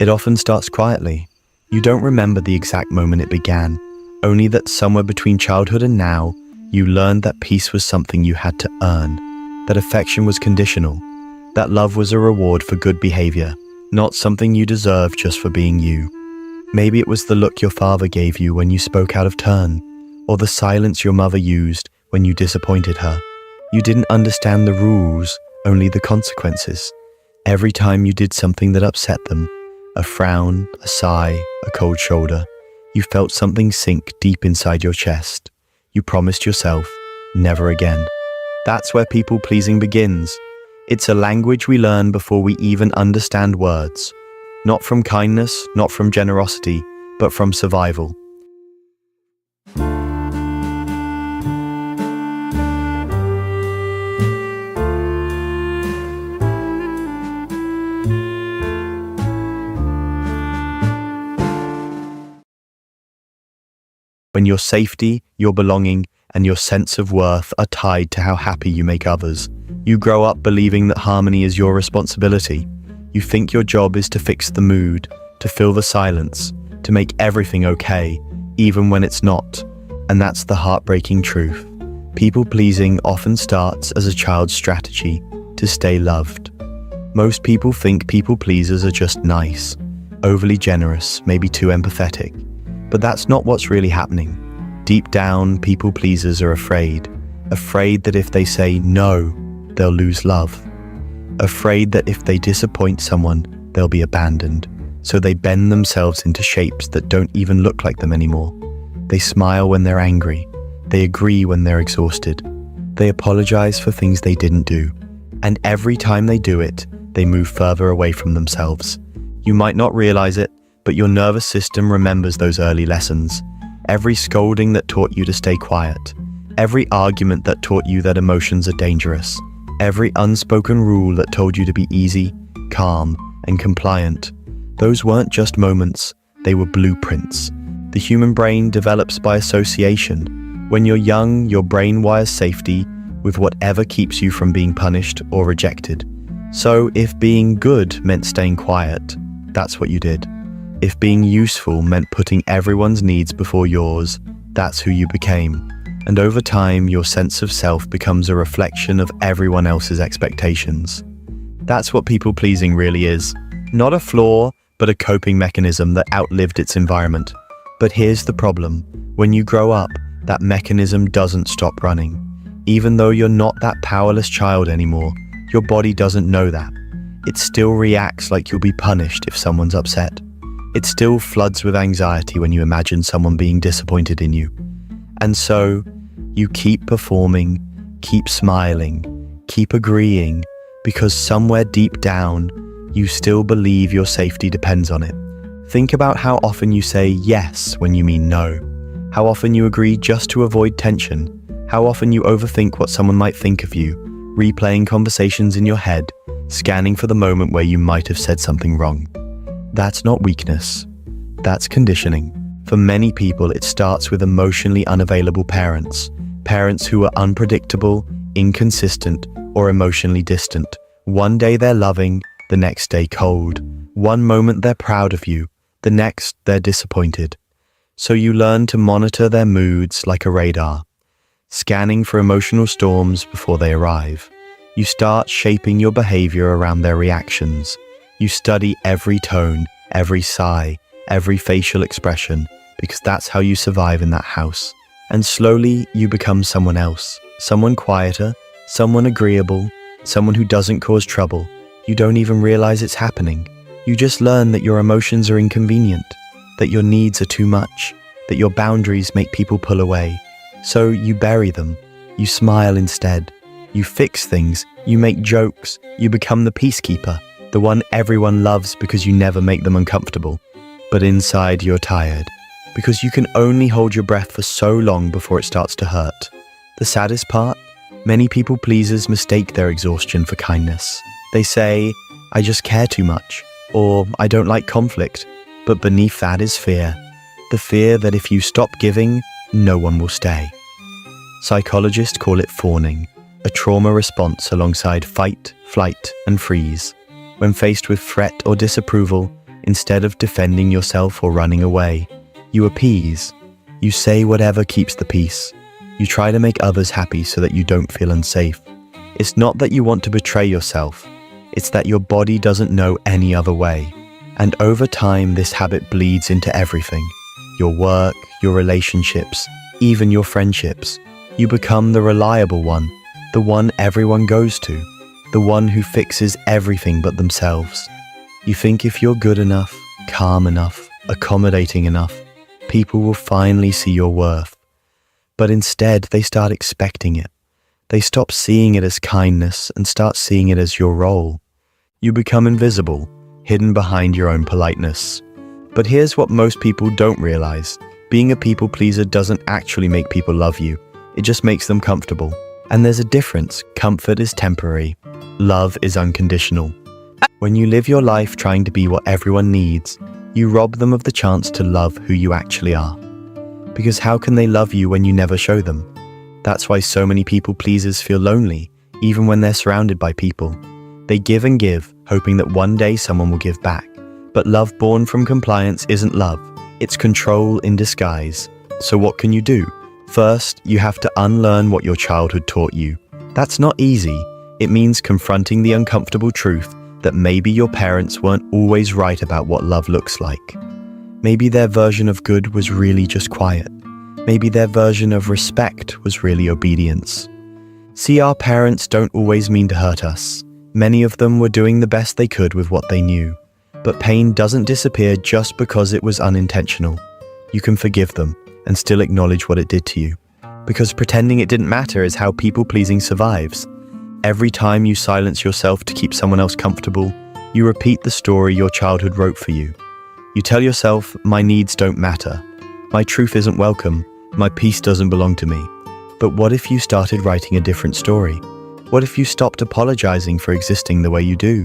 It often starts quietly. You don't remember the exact moment it began, only that somewhere between childhood and now, you learned that peace was something you had to earn, that affection was conditional, that love was a reward for good behavior, not something you deserved just for being you. Maybe it was the look your father gave you when you spoke out of turn, or the silence your mother used when you disappointed her. You didn't understand the rules, only the consequences. Every time you did something that upset them, a frown, a sigh, a cold shoulder, you felt something sink deep inside your chest. You promised yourself, never again. That's where people-pleasing begins. It's a language we learn before we even understand words. Not from kindness, not from generosity, but from survival. When your safety, your belonging, and your sense of worth are tied to how happy you make others, you grow up believing that harmony is your responsibility. You think your job is to fix the mood, to fill the silence, to make everything okay, even when it's not. And that's the heartbreaking truth. People-pleasing often starts as a child's strategy to stay loved. Most people think people-pleasers are just nice, overly generous, maybe too empathetic. But that's not what's really happening. Deep down, people-pleasers are afraid that if they say no, they'll lose love. Afraid that if they disappoint someone, they'll be abandoned. So they bend themselves into shapes that don't even look like them anymore. They smile when they're angry. They agree when they're exhausted. They apologize for things they didn't do. And every time they do it, they move further away from themselves. You might not realize it, but your nervous system remembers those early lessons. Every scolding that taught you to stay quiet. Every argument that taught you that emotions are dangerous. Every unspoken rule that told you to be easy, calm, and compliant. Those weren't just moments, they were blueprints. The human brain develops by association. When you're young, your brain wires safety with whatever keeps you from being punished or rejected. So if being good meant staying quiet, that's what you did. If being useful meant putting everyone's needs before yours, that's who you became. And over time, your sense of self becomes a reflection of everyone else's expectations. That's what people-pleasing really is. Not a flaw, but a coping mechanism that outlived its environment. But here's the problem. When you grow up, that mechanism doesn't stop running. Even though you're not that powerless child anymore, your body doesn't know that. It still reacts like you'll be punished if someone's upset. It still floods with anxiety when you imagine someone being disappointed in you. And so, you keep performing, keep smiling, keep agreeing, because somewhere deep down, you still believe your safety depends on it. Think about how often you say yes when you mean no. How often you agree just to avoid tension. How often you overthink what someone might think of you, replaying conversations in your head, scanning for the moment where you might have said something wrong. That's not weakness. That's conditioning. For many people, it starts with emotionally unavailable parents. Parents who are unpredictable, inconsistent, or emotionally distant. One day they're loving, the next day cold. One moment they're proud of you, the next they're disappointed. So you learn to monitor their moods like a radar, scanning for emotional storms before they arrive. You start shaping your behavior around their reactions. You study every tone, every sigh, every facial expression, because that's how you survive in that house. And slowly, you become someone else. Someone quieter, someone agreeable, someone who doesn't cause trouble. You don't even realize it's happening. You just learn that your emotions are inconvenient, that your needs are too much, that your boundaries make people pull away. So you bury them. You smile instead. You fix things. You make jokes. You become the peacekeeper. The one everyone loves because you never make them uncomfortable. But inside you're tired, because you can only hold your breath for so long before it starts to hurt. The saddest part? Many people pleasers mistake their exhaustion for kindness. They say, I just care too much, or I don't like conflict. But beneath that is fear. The fear that if you stop giving, no one will stay. Psychologists call it fawning, a trauma response alongside fight, flight, and freeze. When faced with threat or disapproval, Instead of defending yourself or running away, you appease. You say whatever keeps the peace. You try to make others happy so that you don't feel unsafe. It's not that you want to betray yourself. It's that your body doesn't know any other way. And over time, this habit bleeds into everything. Your work, your relationships, even your friendships. You become the reliable one, the one everyone goes to, the one who fixes everything but themselves. You think if you're good enough, calm enough, accommodating enough, people will finally see your worth. But instead, they start expecting it. They stop seeing it as kindness and start seeing it as your role. You become invisible, hidden behind your own politeness. But here's what most people don't realize. Being a people pleaser doesn't actually make people love you. It just makes them comfortable. And there's a difference. Comfort is temporary. Love is unconditional. When you live your life trying to be what everyone needs, you rob them of the chance to love who you actually are. Because how can they love you when you never show them? That's why so many people pleasers feel lonely, even when they're surrounded by people. They give and give, hoping that one day someone will give back. But love born from compliance isn't love. It's control in disguise. So what can you do? First, you have to unlearn what your childhood taught you. That's not easy. It means confronting the uncomfortable truth that maybe your parents weren't always right about what love looks like. Maybe their version of good was really just quiet. Maybe their version of respect was really obedience. See, our parents don't always mean to hurt us. Many of them were doing the best they could with what they knew. But pain doesn't disappear just because it was unintentional. You can forgive them and still acknowledge what it did to you. Because pretending it didn't matter is how people-pleasing survives. Every time you silence yourself to keep someone else comfortable, you repeat the story your childhood wrote for you. You tell yourself, my needs don't matter. My truth isn't welcome. My peace doesn't belong to me. But what if you started writing a different story? What if you stopped apologizing for existing the way you do?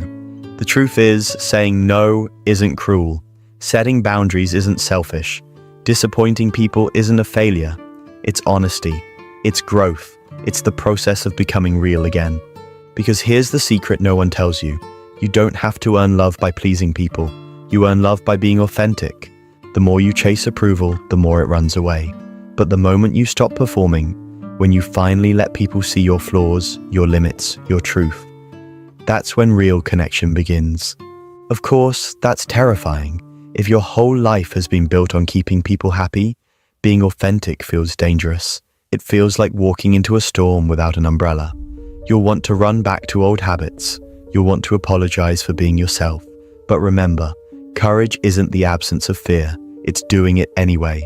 The truth is, saying no isn't cruel. Setting boundaries isn't selfish. Disappointing people isn't a failure. It's honesty. It's growth. It's the process of becoming real again. Because here's the secret no one tells you. You don't have to earn love by pleasing people. You earn love by being authentic. The more you chase approval, the more it runs away. But the moment you stop performing, when you finally let people see your flaws, your limits, your truth, that's when real connection begins. Of course, that's terrifying. If your whole life has been built on keeping people happy, being authentic feels dangerous. It feels like walking into a storm without an umbrella. You'll want to run back to old habits. You'll want to apologize for being yourself. But remember, courage isn't the absence of fear. It's doing it anyway.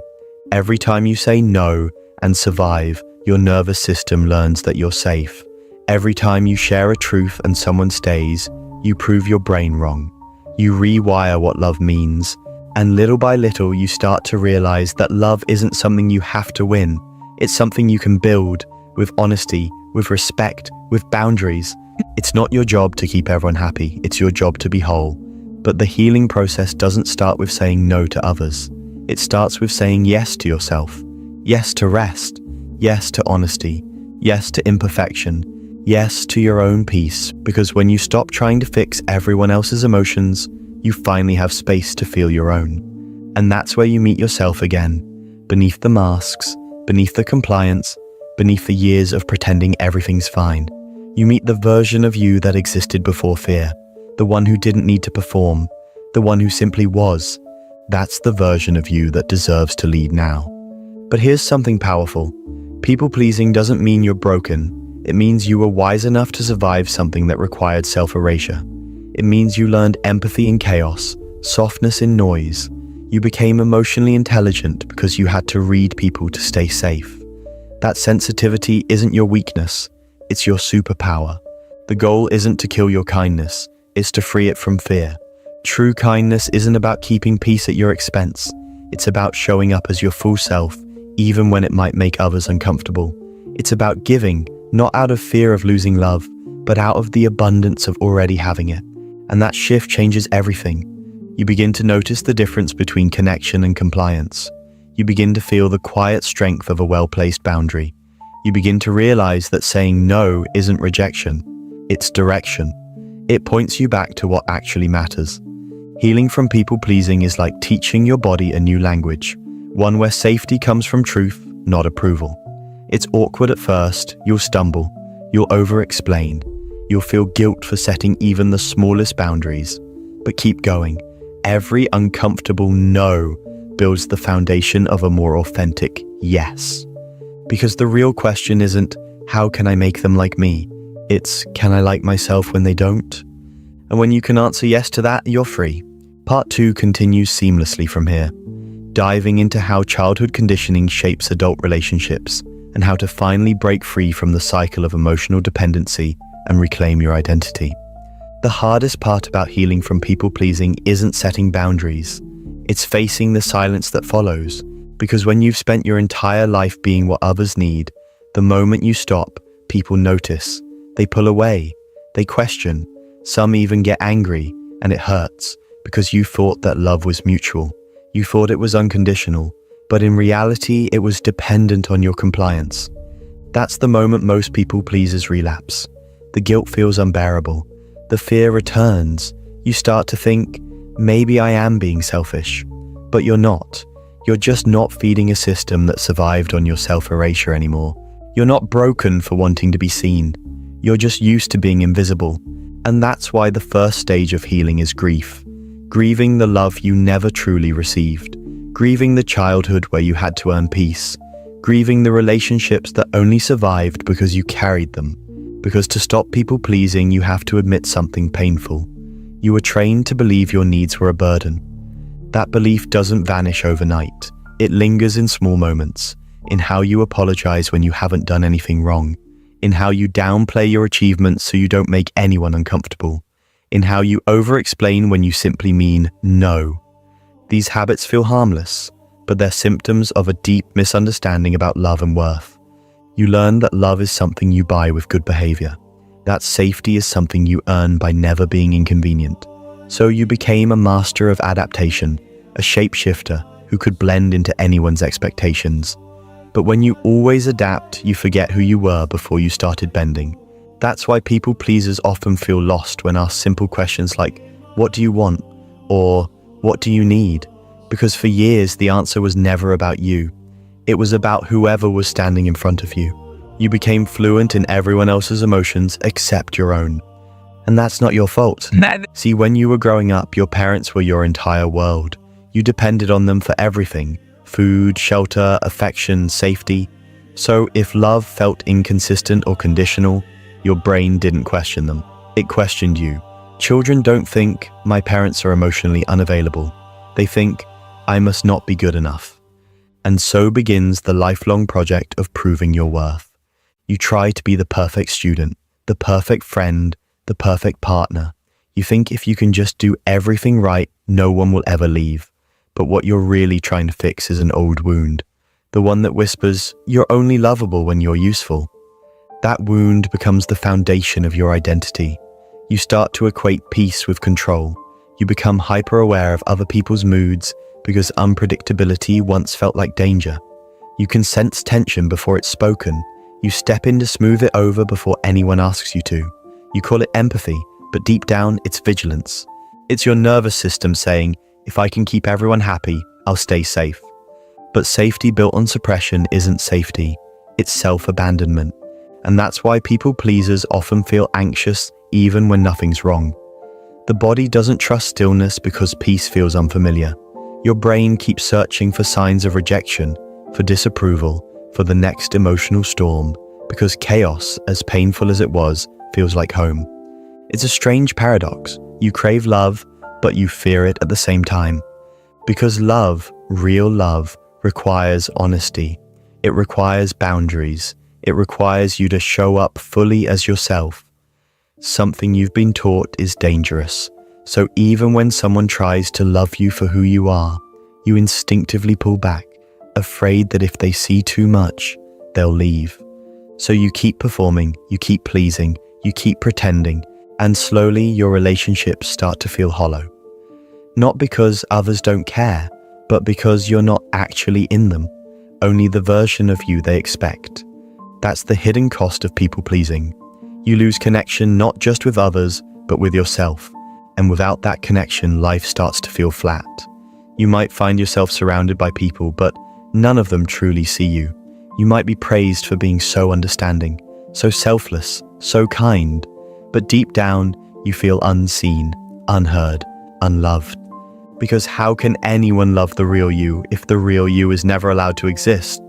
Every time you say no and survive, your nervous system learns that you're safe. Every time you share a truth and someone stays, you prove your brain wrong. You rewire what love means. And little by little, you start to realize that love isn't something you have to win. It's something you can build with honesty, with respect, with boundaries. It's not your job to keep everyone happy. It's your job to be whole. But the healing process doesn't start with saying no to others. It starts with saying yes to yourself. Yes to rest. Yes to honesty. Yes to imperfection. Yes to your own peace. Because when you stop trying to fix everyone else's emotions, you finally have space to feel your own. And that's where you meet yourself again. Beneath the masks, beneath the compliance, beneath the years of pretending everything's fine. You meet the version of you that existed before fear. The one who didn't need to perform. The one who simply was. That's the version of you that deserves to lead now. But here's something powerful. People-pleasing doesn't mean you're broken. It means you were wise enough to survive something that required self-erasure. It means you learned empathy in chaos, softness in noise. You became emotionally intelligent because you had to read people to stay safe. That sensitivity isn't your weakness, it's your superpower. The goal isn't to kill your kindness, it's to free it from fear. True kindness isn't about keeping peace at your expense. It's about showing up as your full self, even when it might make others uncomfortable. It's about giving, not out of fear of losing love, but out of the abundance of already having it. And that shift changes everything. You begin to notice the difference between connection and compliance. You begin to feel the quiet strength of a well-placed boundary. You begin to realize that saying no isn't rejection, it's direction. It points you back to what actually matters. Healing from people-pleasing is like teaching your body a new language, one where safety comes from truth, not approval. It's awkward at first, you'll stumble, you'll over-explain, you'll feel guilt for setting even the smallest boundaries. But keep going. Every uncomfortable no builds the foundation of a more authentic yes. Because the real question isn't, how can I make them like me? It's, can I like myself when they don't? And when you can answer yes to that, you're free. Part 2 continues seamlessly from here, diving into how childhood conditioning shapes adult relationships and how to finally break free from the cycle of emotional dependency and reclaim your identity. The hardest part about healing from people-pleasing isn't setting boundaries. It's facing the silence that follows, because when you've spent your entire life being what others need, the moment you stop, people notice. They pull away. They question. Some even get angry, and it hurts, because you thought that love was mutual. You thought it was unconditional, but in reality, it was dependent on your compliance. That's the moment most people-pleasers relapse. The guilt feels unbearable. The fear returns. You start to think, maybe I am being selfish. But you're not. You're just not feeding a system that survived on your self-erasure anymore. You're not broken for wanting to be seen. You're just used to being invisible. And that's why the first stage of healing is grief. Grieving the love you never truly received. Grieving the childhood where you had to earn peace. Grieving the relationships that only survived because you carried them. Because to stop people-pleasing, you have to admit something painful. You were trained to believe your needs were a burden. That belief doesn't vanish overnight. It lingers in small moments, in how you apologize when you haven't done anything wrong, in how you downplay your achievements so you don't make anyone uncomfortable, in how you over-explain when you simply mean no. These habits feel harmless, but they're symptoms of a deep misunderstanding about love and worth. You learn that love is something you buy with good behavior, that safety is something you earn by never being inconvenient. So you became a master of adaptation, a shapeshifter who could blend into anyone's expectations. But when you always adapt, you forget who you were before you started bending. That's why people pleasers often feel lost when asked simple questions like, what do you want? Or what do you need? Because for years, the answer was never about you. It was about whoever was standing in front of you. You became fluent in everyone else's emotions except your own. And that's not your fault. See, when you were growing up, your parents were your entire world. You depended on them for everything: food, shelter, affection, safety. So if love felt inconsistent or conditional, your brain didn't question them. It questioned you. Children don't think, my parents are emotionally unavailable. They think, I must not be good enough. And so begins the lifelong project of proving your worth. You try to be the perfect student, the perfect friend, the perfect partner. You think if you can just do everything right, no one will ever leave. But what you're really trying to fix is an old wound. The one that whispers, you're only lovable when you're useful. That wound becomes the foundation of your identity. You start to equate peace with control. You become hyper-aware of other people's moods because unpredictability once felt like danger. You can sense tension before it's spoken. You step in to smooth it over before anyone asks you to. You call it empathy, but deep down, it's vigilance. It's your nervous system saying, if I can keep everyone happy, I'll stay safe. But safety built on suppression isn't safety. It's self-abandonment. And that's why people pleasers often feel anxious even when nothing's wrong. The body doesn't trust stillness because peace feels unfamiliar. Your brain keeps searching for signs of rejection, for disapproval, for the next emotional storm, because chaos, as painful as it was, feels like home. It's a strange paradox. You crave love, but you fear it at the same time. Because love, real love, requires honesty. It requires boundaries. It requires you to show up fully as yourself. Something you've been taught is dangerous. So even when someone tries to love you for who you are, you instinctively pull back, afraid that if they see too much, they'll leave. So you keep performing, you keep pleasing, you keep pretending, and slowly your relationships start to feel hollow. Not because others don't care, but because you're not actually in them, only the version of you they expect. That's the hidden cost of people pleasing. You lose connection not just with others, but with yourself. And without that connection, life starts to feel flat. You might find yourself surrounded by people, but none of them truly see you. You might be praised for being so understanding, so selfless, so kind, but deep down, you feel unseen, unheard, unloved. Because how can anyone love the real you if the real you is never allowed to exist?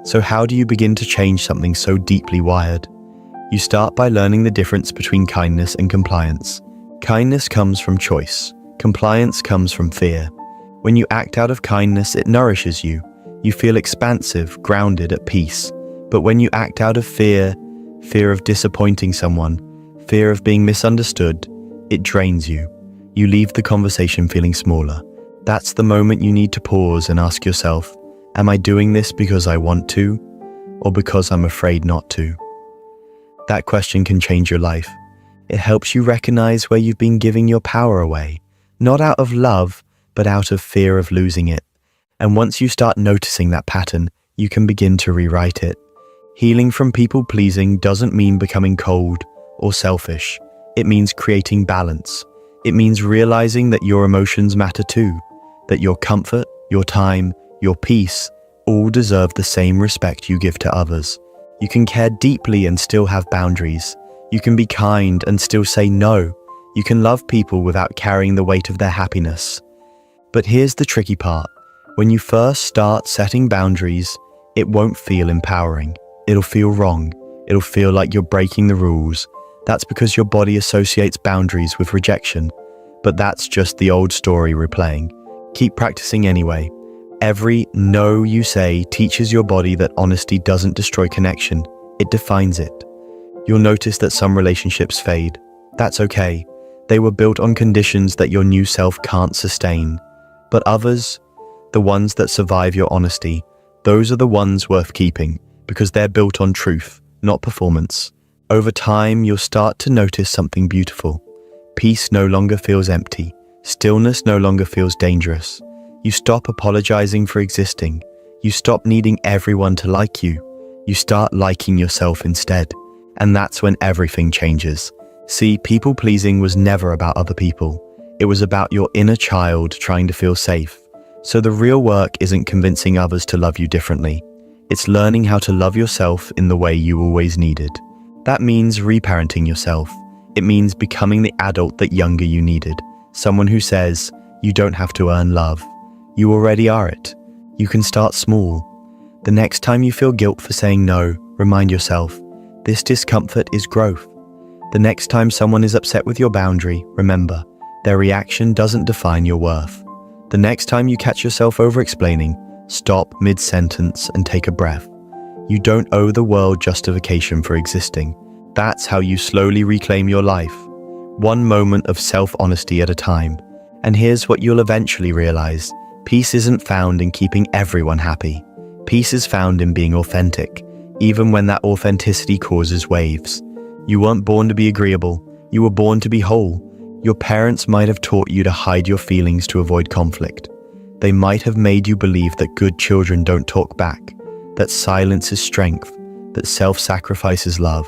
So how do you begin to change something so deeply wired? You start by learning the difference between kindness and compliance. Kindness comes from choice. Compliance comes from fear. When you act out of kindness, it nourishes you. You feel expansive, grounded, at peace. But when you act out of fear of disappointing someone, fear of being misunderstood, it drains you. You leave the conversation feeling smaller. That's the moment you need to pause and ask yourself, am I doing this because I want to, or because I'm afraid not to? That question can change your life. It helps you recognize where you've been giving your power away, not out of love, but out of fear of losing it. And once you start noticing that pattern, you can begin to rewrite it. Healing from people-pleasing doesn't mean becoming cold or selfish. It means creating balance. It means realizing that your emotions matter too, that your comfort, your time, your peace, all deserve the same respect you give to others. You can care deeply and still have boundaries. You can be kind and still say no. You can love people without carrying the weight of their happiness. But here's the tricky part. When you first start setting boundaries, it won't feel empowering. It'll feel wrong. It'll feel like you're breaking the rules. That's because your body associates boundaries with rejection. But that's just the old story replaying. Keep practicing anyway. Every no you say teaches your body that honesty doesn't destroy connection. It defines it. You'll notice that some relationships fade. That's okay. They were built on conditions that your new self can't sustain. But others, the ones that survive your honesty, those are the ones worth keeping because they're built on truth, not performance. Over time, you'll start to notice something beautiful. Peace no longer feels empty. Stillness no longer feels dangerous. You stop apologizing for existing. You stop needing everyone to like you. You start liking yourself instead. And that's when everything changes. See, people-pleasing was never about other people. It was about your inner child trying to feel safe. So the real work isn't convincing others to love you differently. It's learning how to love yourself in the way you always needed. That means reparenting yourself. It means becoming the adult that younger you needed. Someone who says, you don't have to earn love. You already are it. You can start small. The next time you feel guilt for saying no, remind yourself, this discomfort is growth. The next time someone is upset with your boundary, remember, their reaction doesn't define your worth. The next time you catch yourself over-explaining, stop mid-sentence and take a breath. You don't owe the world justification for existing. That's how you slowly reclaim your life, one moment of self-honesty at a time. And here's what you'll eventually realize. Peace isn't found in keeping everyone happy. Peace is found in being authentic, even when that authenticity causes waves. You weren't born to be agreeable. You were born to be whole. Your parents might have taught you to hide your feelings to avoid conflict. They might have made you believe that good children don't talk back, that silence is strength, that self-sacrifice is love.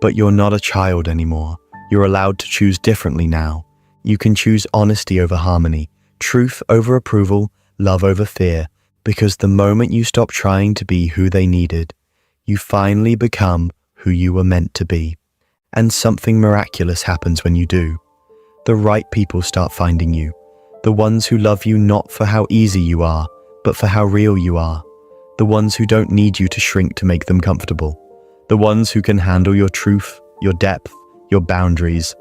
But you're not a child anymore. You're allowed to choose differently now. You can choose honesty over harmony, truth over approval, love over fear, because the moment you stop trying to be who they needed, you finally become who you were meant to be. And something miraculous happens when you do. The right people start finding you. The ones who love you not for how easy you are, but for how real you are. The ones who don't need you to shrink to make them comfortable. The ones who can handle your truth, your depth, your boundaries.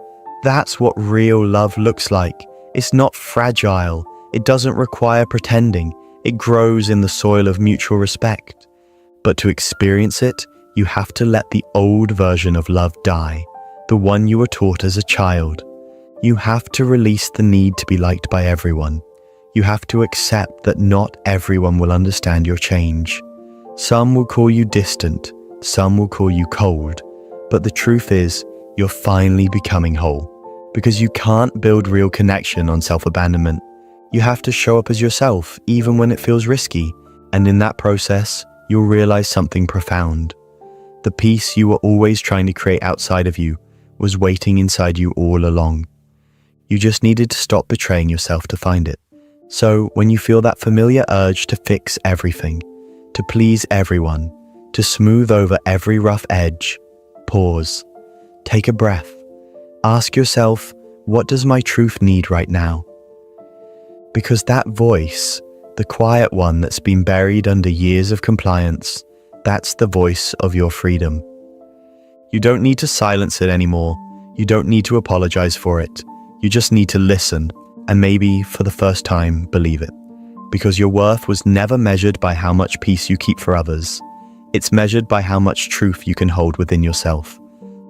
That's what real love looks like. It's not fragile. It doesn't require pretending. It grows in the soil of mutual respect. But to experience it, you have to let the old version of love die, the one you were taught as a child. You have to release the need to be liked by everyone. You have to accept that not everyone will understand your change. Some will call you distant, some will call you cold, but the truth is, you're finally becoming whole. Because you can't build real connection on self-abandonment. You have to show up as yourself, even when it feels risky, and in that process, you'll realize something profound. The peace you were always trying to create outside of you was waiting inside you all along. You just needed to stop betraying yourself to find it. So, when you feel that familiar urge to fix everything, to please everyone, to smooth over every rough edge, pause. Take a breath. Ask yourself, what does my truth need right now? Because that voice, the quiet one that's been buried under years of compliance, that's the voice of your freedom. You don't need to silence it anymore. You don't need to apologize for it. You just need to listen, and maybe, for the first time, believe it. Because your worth was never measured by how much peace you keep for others. It's measured by how much truth you can hold within yourself.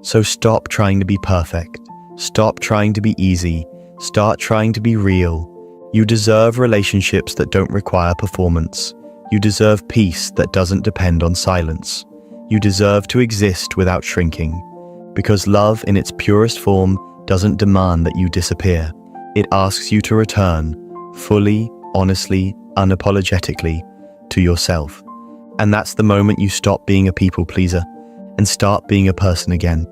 So stop trying to be perfect. Stop trying to be easy. Start trying to be real. You deserve relationships that don't require performance. You deserve peace that doesn't depend on silence. You deserve to exist without shrinking. Because love in its purest form doesn't demand that you disappear. It asks you to return, fully, honestly, unapologetically, to yourself. And that's the moment you stop being a people pleaser and start being a person again.